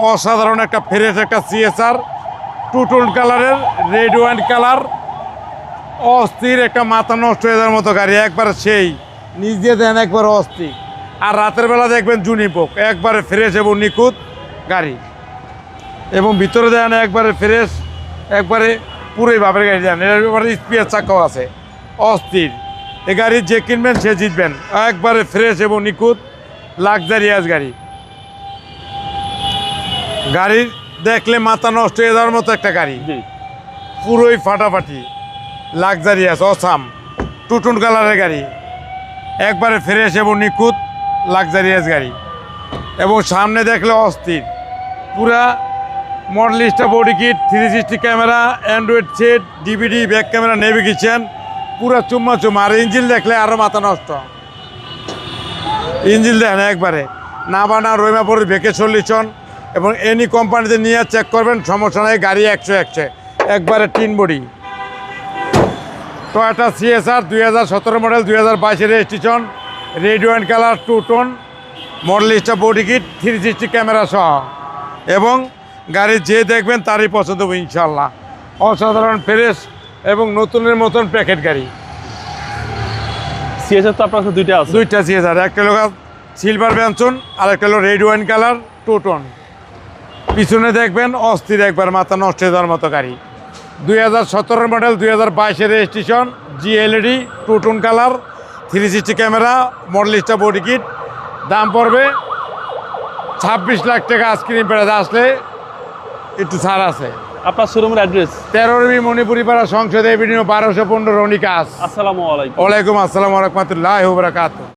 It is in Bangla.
অসাধারণ একটা ফ্রেশ একটা সিএসআর টু টোন কালারের রেড ওয়াইন কালার, অস্থির একটা মাথা নষ্ট হয়ে যাওয়ার মতো গাড়ি, একবার সেই নিজ দিয়ে দেন একবার অস্থির। আর রাতের বেলা দেখবেন জুনিপোক, একবারে ফ্রেশ এবং নিখুঁত গাড়ি, এবং ভিতরে দেন একবারে ফ্রেশ, একবারে পুরোই ভাবের গাড়ি দেন। এর ব্যাপারে স্পিয়ার চাকাও আছে, অস্থির। এ গাড়ি যে কিনবেন সে জিতবেন, একবারে ফ্রেশ এবং নিখুঁত লাক্সারিয়াস গাড়ি। গাড়ি দেখলে মাথা নষ্ট হয়ে যাওয়ার মতো একটা গাড়ি, পুরোই ফাটাফাটি লাক্সারিয়াস অসাম টু টোন কালারের গাড়ি, একবারে ফ্রেশ এবং নিখুঁত লাক্সারিয়াস গাড়ি। এবং সামনে দেখলে অস্থির, পুরা Modellista body kit, 360 camera, Android set, DVD, back camera, navigation, পুরা চুম্মা চুম্মা। আর ইঞ্জিন দেখলে আরও মাথা নষ্ট, ইঞ্জিন দেখেন একবারে না বানা রইমা পড়ে ভেকে সলিউশন। এবং এনি কোম্পানিতে নিয়ে চেক করবেন, সমস্যা নেই, গাড়ি 100 একবারে tin body. Toyota CSR 2017 model, 2022 registration, red wine colour, two tone, Modellista body kit, 360 camera সহ। এবং গাড়ি যে দেখবেন তারই পছন্দ হবে ইনশাল্লাহ। অসাধারণ ফ্রেশ এবং নতুনের মতন প্যাকেট গাড়ি। সিএসআর তো আপনার কাছে দুইটা আছে? দুইটা সিএসআর, একটা হলো সিলভার ব্যানসন আর একটা হলো red wine colour two tone. পিছনে দেখবেন অস্থির, একবার মাথা নষ্ট হয়ে যাওয়ার মতো গাড়ি। 2017 model, 2022 registration, GLED, two tone colour, 360 camera, Modellista body kit. দাম পড়বে 26 লাখ টাকা। আইসক্রিম প্যারাতে আসলে একটু ছাড় আছে। আপনার শোরুমের অ্যাড্রেস? 13 মণিপুরি পাড়া, সংসদ এভিনিউ, 1215 রনিকাস। আসসালামু আলাইকুম। ওয়ালাইকুম আসসালাম ওয়া রাহমাতুল্লাহি ওয়া বারাকাতুহু।